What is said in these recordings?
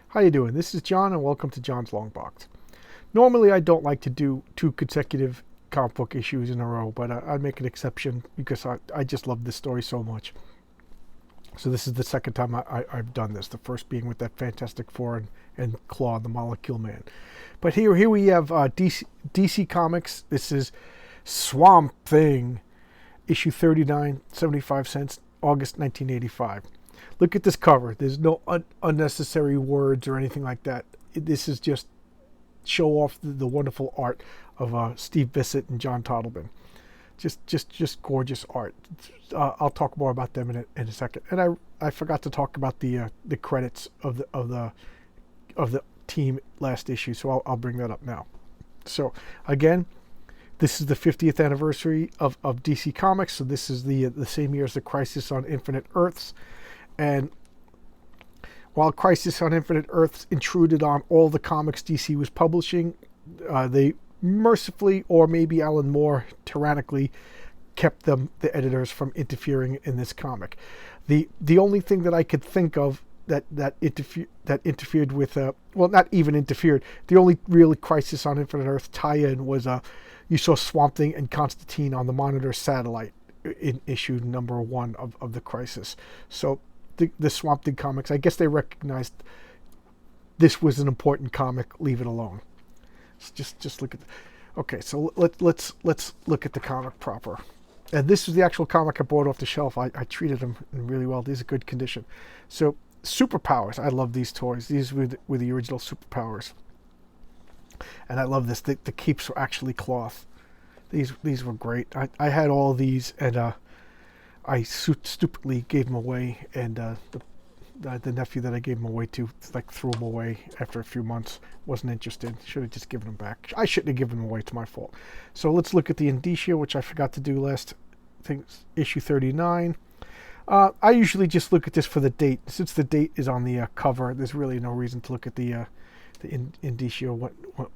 How you doing? This is John, and welcome to John's Long Box. Normally, I don't like to do two consecutive comic book issues in a row, but I make an exception because I just love this story so much. So this is the second time I've done this. The first being with that Fantastic Four and Claw, the Molecule Man. But here we have DC Comics. This is Swamp Thing, issue 39, 75 cents, August 1985. Look at this cover. There's no unnecessary words or anything like that. This is just show off the wonderful art of Steve Bissett and John Totleben. Just gorgeous art. I'll talk more about them in a second. And I forgot to talk about the credits of the team last issue, so I'll bring that up now. So again, this is the 50th anniversary of DC Comics. So this is the same year as the Crisis on Infinite Earths. And while Crisis on Infinite Earths intruded on all the comics DC was publishing, they mercifully, or maybe Alan Moore tyrannically, kept the editors from interfering in this comic. The only thing that I could think of that interfered with, well, not even interfered, the only really Crisis on Infinite Earth tie-in was you saw Swamp Thing and Constantine on the Monitor satellite in issue number 1 of the Crisis. So the Swamp Thing comics, I guess they recognized this was an important comic. Leave it alone. Just look at. Okay, so let's look at the comic proper. And this is the actual comic I bought off the shelf. I treated them really well. These are good condition. So superpowers. I love these toys. These were the original superpowers. And I love this. The keeps were actually cloth. These were great. I had all these, and I stupidly gave them away, and the nephew that I gave them away to threw them away after a few months. Wasn't interested. Should have just given them back. I shouldn't have given them away. It's my fault. So let's look at the indicia, which I forgot to do last. Issue 39. I usually just look at this for the date. Since the date is on the cover, there's really no reason to look at the indicia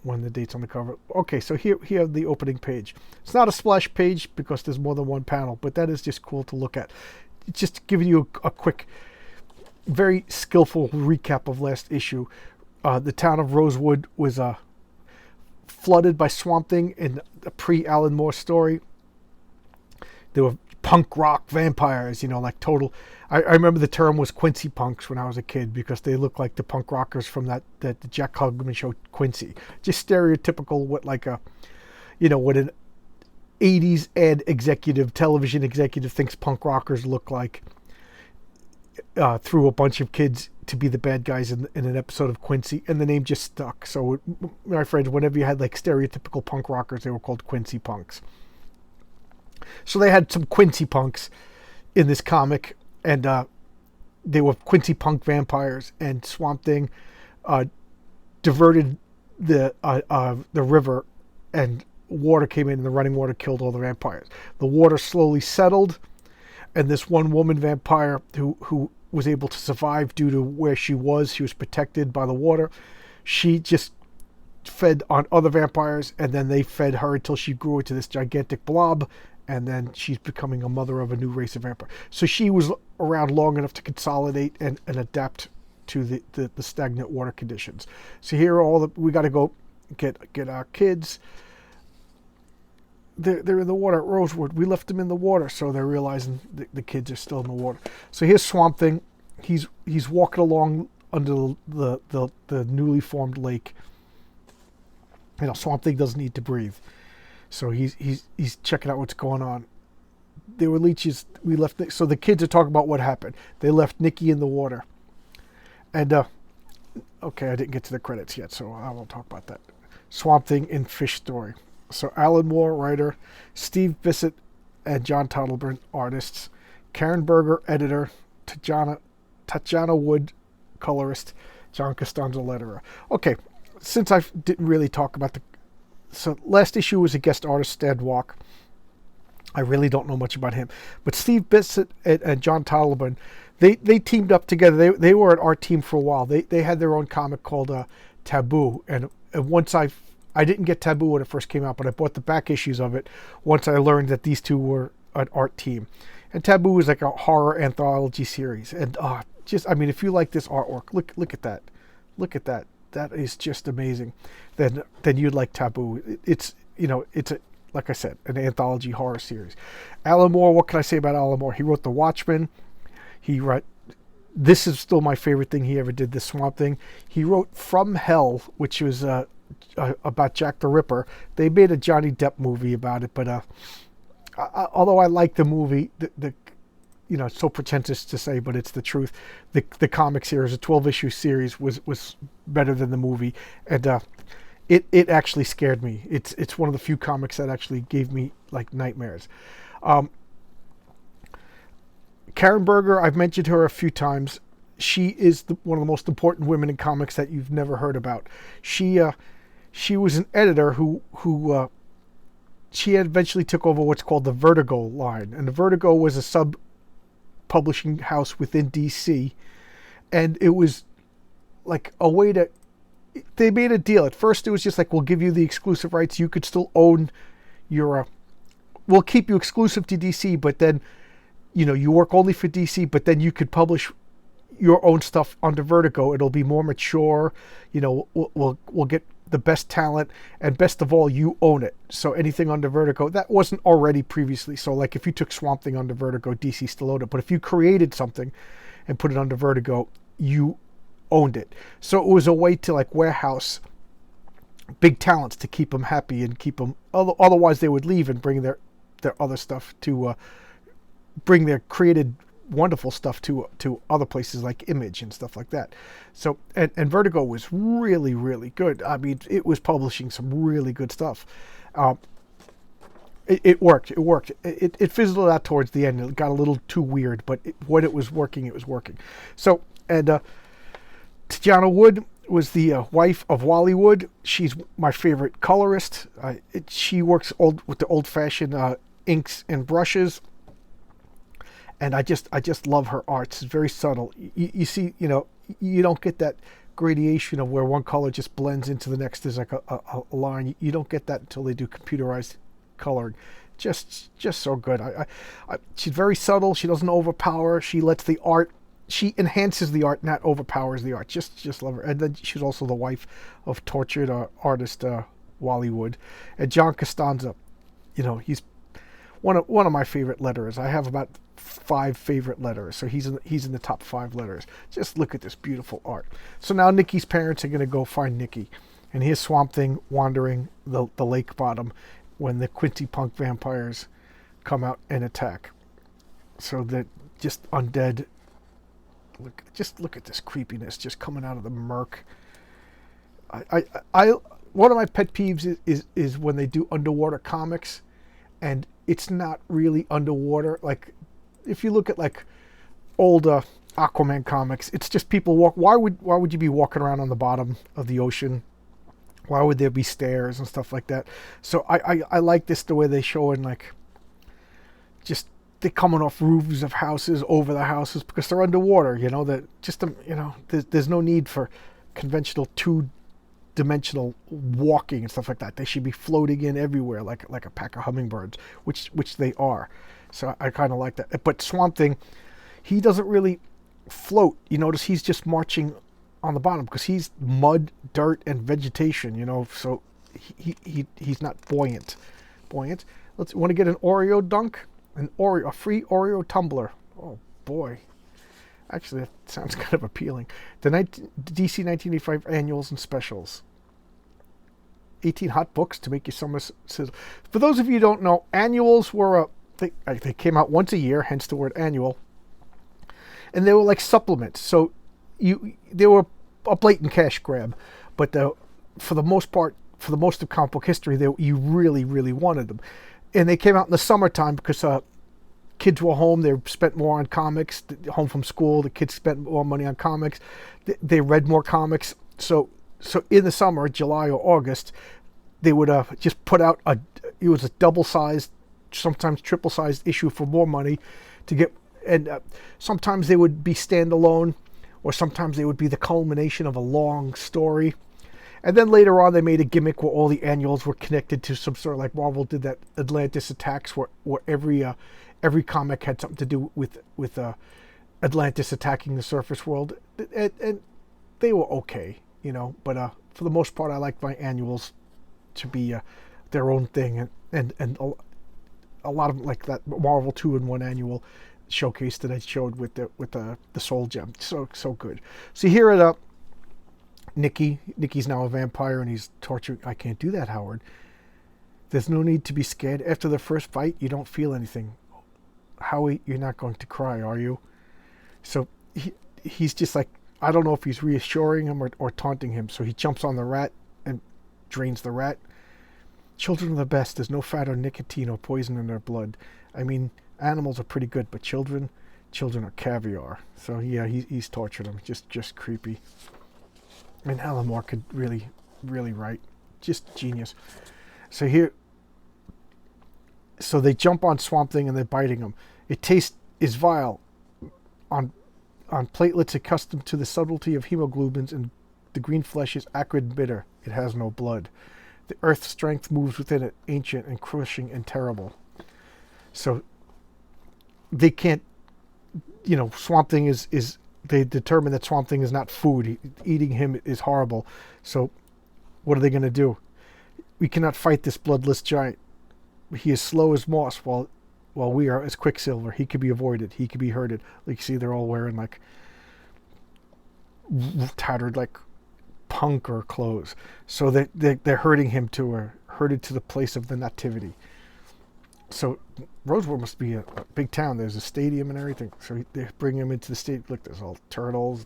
when the date's on the cover. Okay, so here the opening page. It's not a splash page because there's more than one panel, but that is just cool to look at. It's just giving you a quick, very skillful recap of last issue. The town of Rosewood was flooded by Swamp Thing in a pre-Alan Moore story. There were punk rock vampires, like total. I remember the term was Quincy punks when I was a kid because they looked like the punk rockers from that Jack Klugman show Quincy. Just stereotypical what what an 80s television executive thinks punk rockers look like. Threw a bunch of kids to be the bad guys in an episode of Quincy, and the name just stuck. So my friends, whenever you had stereotypical punk rockers, they were called Quincy punks. So they had some Quincy punks in this comic, and they were Quincy punk vampires, and Swamp Thing diverted the river, and water came in, and the running water killed all the vampires. The water slowly settled, and this one woman vampire who was able to survive due to where she was protected by the water. She just fed on other vampires, and then they fed her until she grew into this gigantic blob, and then she's becoming a mother of a new race of vampire. So she was around long enough to consolidate and adapt to the stagnant water conditions. So here are we got to go get our kids. They're in the water at Rosewood. We left them in the water, so they're realizing the kids are still in the water. So here's Swamp Thing. He's walking along under the newly formed lake. Swamp Thing doesn't need to breathe. So he's checking out what's going on. There were leeches. We left. So the kids are talking about what happened. They left Nikki in the water. And okay, I didn't get to the credits yet, so I won't talk about that. Swamp Thing in Fish Story. So Alan Moore, writer, Steve Bissett and John Totleben, artists, Karen Berger, editor, Tatjana Wood, colorist, John Costanzo, letterer. Okay, since I didn't really talk about so last issue was a guest artist, Stan Walk. I really don't know much about him. But Steve Bissett and John Totleben, they teamed up together. They were an art team for a while. They had their own comic called Taboo. And once I didn't get Taboo when it first came out, but I bought the back issues of it once I learned that these two were an art team. And Taboo is like a horror anthology series. And if you like this artwork, look at that. Look at that. That is just amazing. Then you'd like Taboo. It's a, like I said, an anthology horror series. Alan Moore, what can I say about Alan Moore? He wrote The Watchmen. He wrote, this is still my favorite thing he ever did, the Swamp Thing. He wrote From Hell, which was about Jack the Ripper. They made a Johnny Depp movie about it, but although I like the movie, the it's so pretentious to say, but it's the truth. The comic series, a 12-issue series, was better than the movie, and it actually scared me. It's one of the few comics that actually gave me like nightmares. Karen Berger, I've mentioned her a few times. She is one of the most important women in comics that you've never heard about. She was an editor who she eventually took over what's called the Vertigo line, and the Vertigo was a sub-publishing house within DC, and it was like a way to. They made a deal. At first, it was just like, we'll give you the exclusive rights. You could still own your. We'll keep you exclusive to DC, but then, you work only for DC, but then you could publish your own stuff under Vertigo. It'll be more mature. We'll get the best talent, and best of all, you own it. So anything under Vertigo that wasn't already previously. So like if you took Swamp Thing under Vertigo, DC still owned it. But if you created something and put it under Vertigo, you owned it. So it was a way to like warehouse big talents to keep them happy and keep them. Otherwise, they would leave and bring their other stuff to bring their created wonderful stuff to other places like Image and stuff like that. So and Vertigo was really, really good. I mean, it was publishing some really good stuff. It worked. It fizzled out towards the end. It got a little too weird, but when it was working, it was working. So and Tajana Wood was the wife of Wally Wood. She's my favorite colorist. She works with the old-fashioned inks and brushes, and I just love her art. It's very subtle. You see, you don't get that gradation of where one color just blends into the next. There's like a line. You don't get that until they do computerized coloring. Just so good. She's very subtle. She doesn't overpower. She lets the art. She enhances the art, not overpowers the art. Just love her. And then she's also the wife of tortured artist Wally Wood. And John Costanza, he's one of my favorite letterers. I have about 5 favorite letterers, so he's in the top 5 letterers. Just look at this beautiful art. So now Nikki's parents are going to go find Nikki, and here's Swamp Thing wandering the lake bottom when the Quincy Punk vampires come out and attack. So that just undead. Look at this creepiness just coming out of the murk. I one of my pet peeves is when they do underwater comics, and it's not really underwater. Like if you look at like old Aquaman comics, it's just people walk. Why would you be walking around on the bottom of the ocean? Why would there be stairs and stuff like that? So I like this the way they show in like just. They're coming off roofs of houses, over the houses, because they're underwater. There's no need for conventional 2-dimensional walking and stuff like that. They should be floating in everywhere like a pack of hummingbirds, which they are. So I kind of like that. But Swamp Thing, he doesn't really float. You notice he's just marching on the bottom because he's mud, dirt, and vegetation. So he's not buoyant. Want to get an Oreo dunk? A free Oreo tumbler. Oh boy. Actually, that sounds kind of appealing. The DC 1985 annuals and specials. 18 hot books to make your summer sizzle. For those of you who don't know, annuals were they came out once a year, hence the word annual. And they were like supplements. So they were a blatant cash grab, but for the most part, for the most of comic book history, you really, really wanted them. And they came out in the summertime because kids were home. They spent more on comics. Home from school, the kids spent more money on comics. They read more comics. So in the summer, July or August, they would just put out it was a double-sized, sometimes triple-sized issue for more money to get. And sometimes they would be standalone, or sometimes they would be the culmination of a long story. And then later on, they made a gimmick where all the annuals were connected to some sort of, like Marvel did that Atlantis Attacks, where every comic had something to do with Atlantis attacking the surface world. And they were okay, but for the most part, I like my annuals to be their own thing, and a lot of like that Marvel 2-in-1 annual showcase that I showed with the Soul Gem. So good. So here at Nicky's now a vampire and he's torturing. I can't do that, Howard. There's no need to be scared. After the first fight, you don't feel anything. Howie, you're not going to cry, are you? So he's just like, I don't know if he's reassuring him or taunting him. So he jumps on the rat and drains the rat. Children are the best. There's no fat or nicotine or poison in their blood. I mean, animals are pretty good, but children are caviar. So yeah, he's tortured them. Just creepy. And Alan Moore could really write. Just genius. So they jump on Swamp Thing and they're biting him. It taste is vile. On platelets accustomed to the subtlety of hemoglobins, and the green flesh is acrid and bitter. It has no blood. The earth's strength moves within it, ancient and crushing and terrible. So they can't, Swamp Thing is they determine that Swamp Thing is not food. Eating him is horrible. So what are they going to do? We cannot fight this bloodless giant. He is slow as moss, while we are as quicksilver. He could be avoided. He could be hurted. Like you see, they're all wearing like tattered like punker clothes. So they're herding him herded to the place of the nativity. So Rosewood must be a big town. There's a stadium and everything. So they bring him into the stadium. Look, there's all turtles.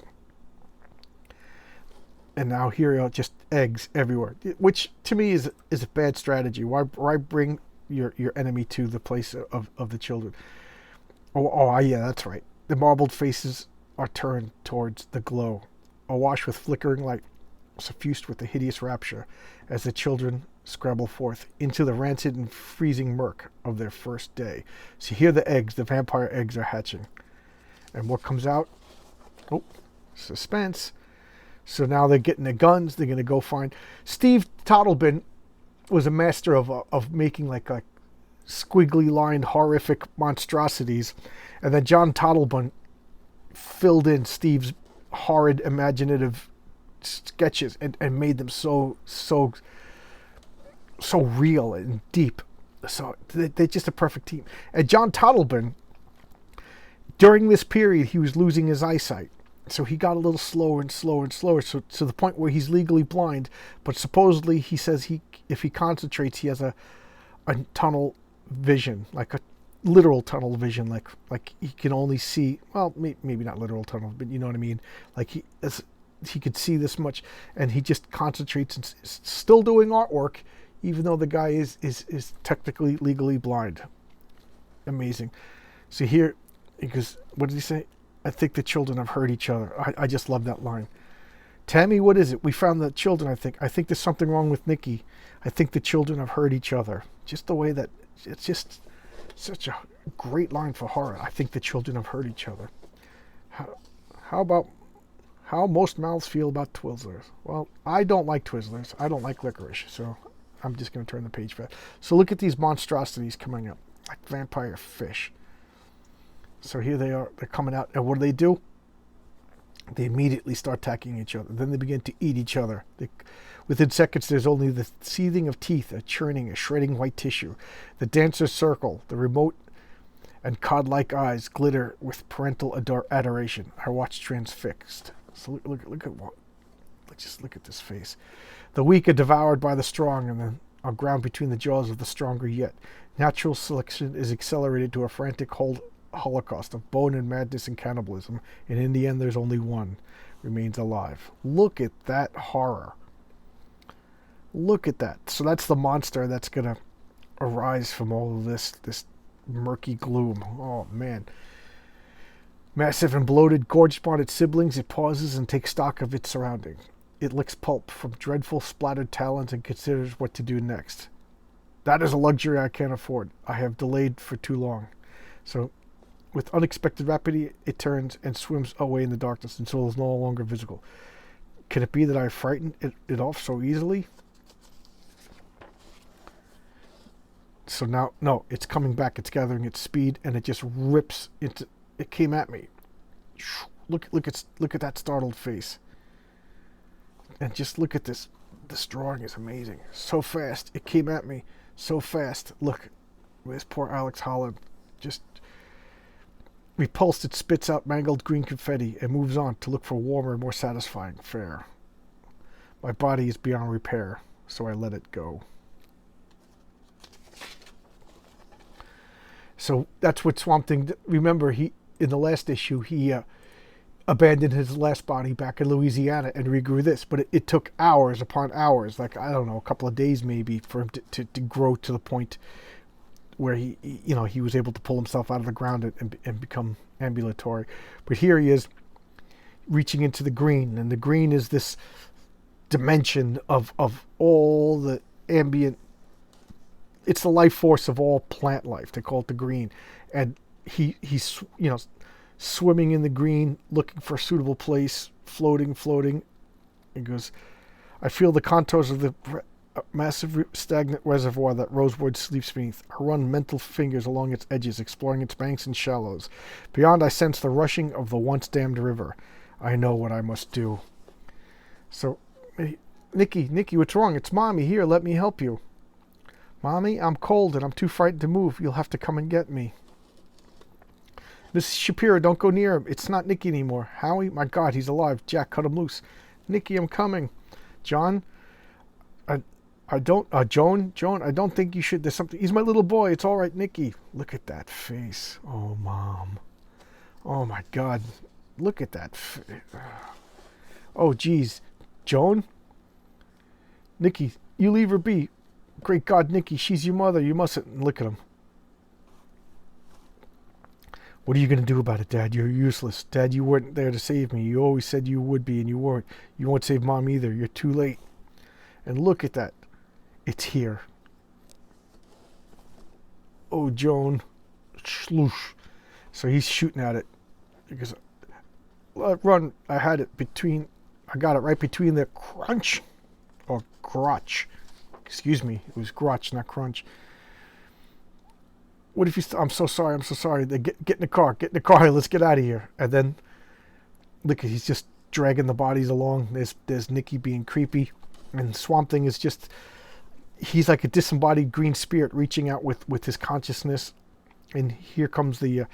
And now here are just eggs everywhere, which to me is a bad strategy. Why bring your enemy to the place of the children? Oh yeah, that's right. The marbled faces are turned towards the glow, awash with flickering light, suffused with the hideous rapture, as the children scrabble forth into the rancid and freezing murk of their first day. So here the vampire eggs are hatching. And what comes out? Oh, suspense. So now they're getting their guns. They're going to go find... Steve Totleben was a master of making like squiggly lined horrific monstrosities. And then John Totleben filled in Steve's horrid imaginative sketches and made them so real and deep. So they're just a perfect team. And John Totleben, during this period, he was losing his eyesight. So he got a little slower and slower and slower, so to the point where he's legally blind. But supposedly he says if he concentrates, he has a tunnel vision, like a literal tunnel vision, like he can only see, well, maybe not literal tunnel, but you know what I mean. Like he could see this much, and he just concentrates and is still doing artwork, even though the guy is technically legally blind. Amazing. So here, because what did he say? I think the children have hurt each other. I just love that line. Tammy, what is it? We found the children, I think. I think there's something wrong with Nicky. I think the children have hurt each other. Just the way that, it's just such a great line for horror. I think the children have hurt each other. How about how most mouths feel about Twizzlers? Well, I don't like Twizzlers. I don't like licorice. So I'm just going to turn the page back. So look at these monstrosities coming up. Like vampire fish. So here they are. They're coming out. And what do? They immediately start attacking each other. Then they begin to eat each other. Within seconds, there's only the seething of teeth, a churning, a shredding white tissue. The dancers circle. The remote and cod-like eyes glitter with parental adoration. I watch transfixed. So look at what. Just look at this face. The weak are devoured by the strong, and then are ground between the jaws of the stronger yet. Natural selection is accelerated to a frantic holocaust of bone and madness and cannibalism, and in the end there's only one remains alive. Look at that horror. Look at that. So that's the monster that's gonna arise from all of this murky gloom. Oh man. Massive and bloated, gorged upon its siblings, it pauses and takes stock of its surroundings. It licks pulp from dreadful splattered talons and considers what to do next. That is a luxury I can't afford. I have delayed for too long. So with unexpected rapidity, it turns and swims away in the darkness until it is no longer visible. Can it be that I frightened it off so easily? So now, no, it's coming back. It's gathering its speed, and it just rips into. It came at me. Look at that startled face. And just look at this. This drawing is amazing. So fast. It came at me so fast. Look, this poor Alex Holland. Just repulsed, it spits out mangled green confetti and moves on to look for warmer and more satisfying fare. My body is beyond repair, so I let it go. So that's what Swamp Thing. Remember, he in the last issue he abandoned his last body back in Louisiana and regrew this, but it took hours upon hours, like I don't know, a couple of days maybe, for him to grow to the point where he was able to pull himself out of the ground and become ambulatory. But here he is reaching into the green, and the green is this dimension of all the ambient. It's the life force of all plant life. They call it the green, and he's swimming in the green, looking for a suitable place, floating. He goes, I feel the contours of the massive stagnant reservoir that Rosewood sleeps beneath. I run mental fingers along its edges, exploring its banks and shallows. Beyond, I sense the rushing of the once dammed river. I know what I must do. So, hey, Nikki, what's wrong? It's Mommy. Here, let me help you. Mommy, I'm cold and I'm too frightened to move. You'll have to come and get me. Mrs. Shapiro, don't go near him. It's not Nicky anymore. Howie, my God, he's alive. Jack, cut him loose. Nicky, I'm coming. John, Joan, I don't think you should. There's something. He's my little boy. It's all right, Nicky. Look at that face. Oh, Mom. Oh, my God. Look at that face. Oh, geez. Joan? Nicky, you leave her be. Great God, Nicky, she's your mother. You mustn't. Look at him. What are you going to do about it, Dad? You're useless. Dad, you weren't there to save me. You always said you would be, and you weren't. You won't save Mom either. You're too late. And look at that. It's here. Oh, Joan. Sloosh. So he's shooting at it. Because run. I had it between. I got it right between the crunch. Or crotch. Excuse me. It was crotch, not crunch. What if you... I'm so sorry. Get in the car. Get in the car. Let's get out of here. And then, look, he's just dragging the bodies along. There's Nicky being creepy. And Swamp Thing is just... He's like a disembodied green spirit reaching out with his consciousness. And here comes the...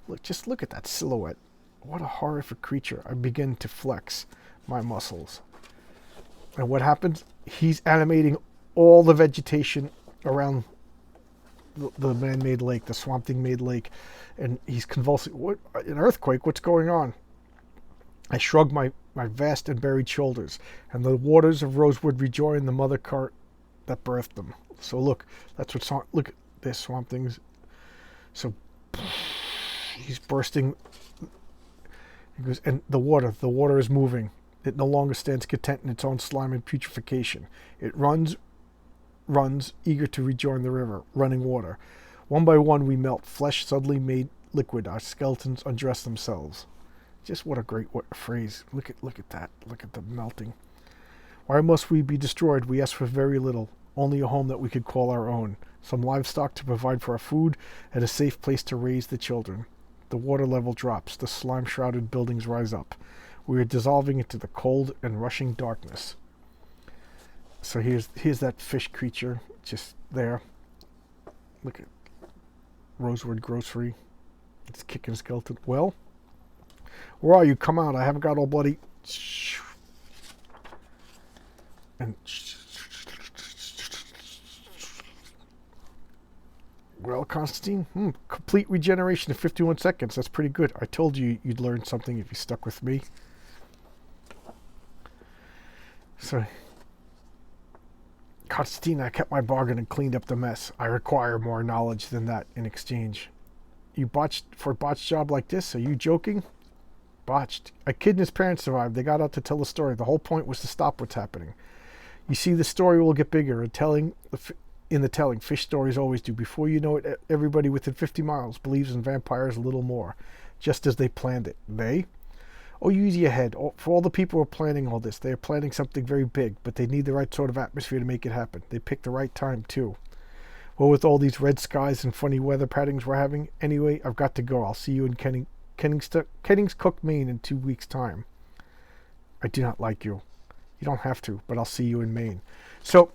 look at that silhouette. What a horrific creature. I begin to flex my muscles. And what happens? He's animating all the vegetation around the man-made lake, the Swamp Thing-made lake, and he's convulsing. What? An earthquake? What's going on? I shrug my vast and buried shoulders, and the waters of Rosewood rejoin the mother cart that birthed them. So look, that's what. Look at this Swamp Thing's. So he's bursting. He goes, and the water is moving. It no longer stands content in its own slime and putrefaction. It runs, eager to rejoin the river, running water. One by one we melt, flesh suddenly made liquid. Our skeletons undress themselves. Just what a great phrase. Look at that. Look at the melting. Why must we be destroyed? We ask for very little. Only a home that we could call our own. Some livestock to provide for our food, and a safe place to raise the children. The water level drops. The slime-shrouded buildings rise up. We are dissolving into the cold and rushing darkness. So here's that fish creature just there. Look at Rosewood Grocery. It's kicking a skeleton. Well, where are you? Come out. I haven't got all bloody. And well, Constantine, complete regeneration in 51 seconds. That's pretty good. I told you you'd learn something if you stuck with me. So, Constantine, I kept my bargain and cleaned up the mess. I require more knowledge than that in exchange. You for a botched job like this? Are you joking? Botched. A kid and his parents survived. They got out to tell the story. The whole point was to stop what's happening. You see, the story will get bigger. In the telling, fish stories always do. Before you know it, everybody within 50 miles believes in vampires a little more, just as they planned it. They? Oh, use your head. For all the people who are planning all this, they are planning something very big, but they need the right sort of atmosphere to make it happen. They picked the right time, too. Well, with all these red skies and funny weather patterns we're having, anyway, I've got to go. I'll see you in Kenningscook, Maine in 2 weeks' time. I do not like you. You don't have to, but I'll see you in Maine. So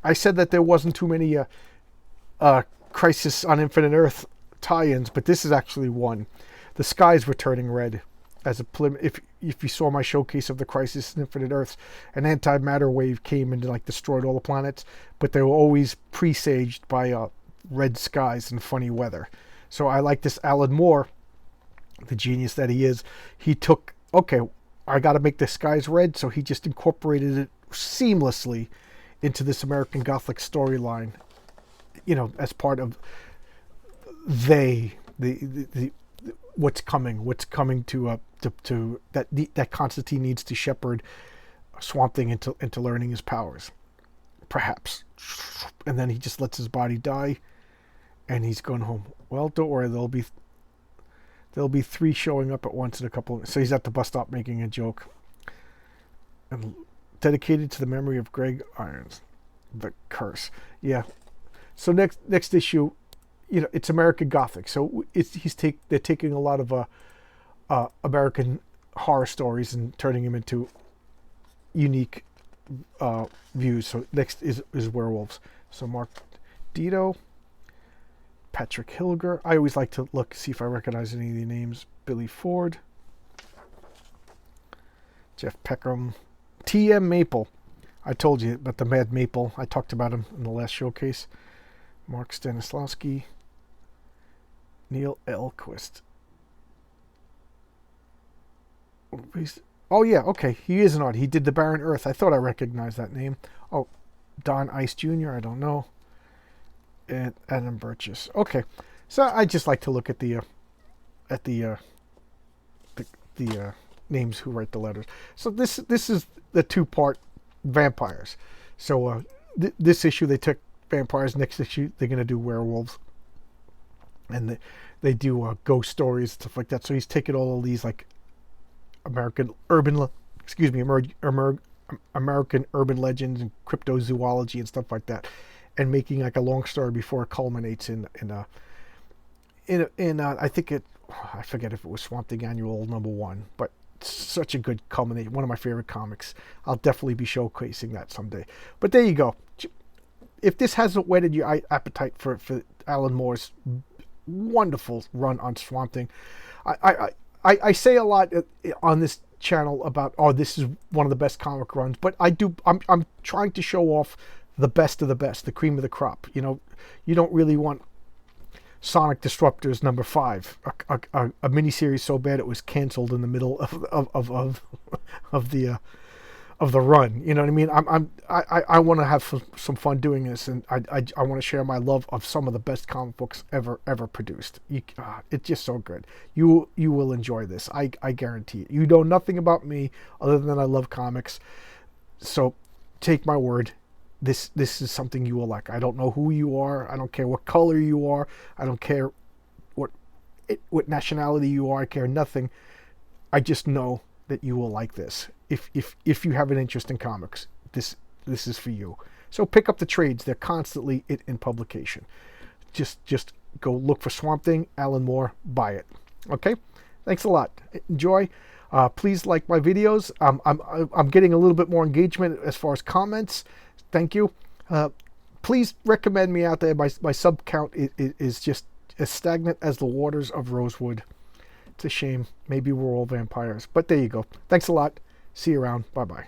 I said that there wasn't too many Crisis on Infinite Earth tie-ins, but this is actually one. The skies were turning red. As a if you saw my showcase of the Crisis on Infinite Earths, an antimatter wave came and like destroyed all the planets, but they were always presaged by red skies and funny weather. So I like this Alan Moore, the genius that he is. He took, okay, I got to make the skies red, so he just incorporated it seamlessly into this American Gothic storyline, you know, as part of the what's coming to that Constantine needs to shepherd Swamp Thing into learning his powers, perhaps, and then he just lets his body die, and he's going home. Well, don't worry, there'll be 3 showing up at once in a couple. So he's at the bus stop making a joke, and dedicated to the memory of Greg Irons, the curse. Yeah. So next issue, you know, it's American Gothic. So they're taking a lot of American horror stories and turning them into unique views. So next is werewolves. So Mark Dito, Patrick Hilger. I always like to see if I recognize any of the names. Billy Ford, Jeff Peckham, T.M. Maple. I told you about the Mad Maple. I talked about him in the last showcase. Mark Stanislawski, Neil Elquist. Oh yeah, okay. He is an art. He did the Barren Earth. I thought I recognized that name. Oh, Don Ice Jr. I don't know. And Adam Burgess. Okay, so I just like to look at the names who write the letters. So this is the 2-part vampires. So this issue they took vampires. Next issue they're gonna do werewolves, and they do ghost stories and stuff like that. So he's taking all of these like American urban legends and cryptozoology and stuff like that, and making like a long story before it culminates in I think I forget if it was Swamp Thing Annual #1, but such a good culmination. One of my favorite comics. I'll definitely be showcasing that someday. But there you go. If this hasn't whetted your appetite for Alan Moore's wonderful run on Swamp Thing, I say a lot on this channel about, oh, this is one of the best comic runs, but I'm trying to show off the best of the best, the cream of the crop. You know, you don't really want Sonic Disruptors #5, a miniseries so bad it was canceled in the middle of the run. You know what I mean? I want to have some fun doing this, and I want to share my love of some of the best comic books ever produced. It's just so good. You will enjoy this. I guarantee it. You know nothing about me other than I love comics, so take my word. This is something you will like. I don't know who you are. I don't care what color you are. I don't care what nationality you are. I care nothing. I just know that you will like this. If you have an interest in comics, this is for you. So pick up the trades. They're constantly in publication. Just go look for Swamp Thing, Alan Moore, buy it. Okay? Thanks a lot. Enjoy. Please like my videos. I'm getting a little bit more engagement as far as comments. Thank you. Please recommend me out there. My sub count is just as stagnant as the waters of Rosewood. It's a shame. Maybe we're all vampires. But there you go. Thanks a lot. See you around. Bye-bye.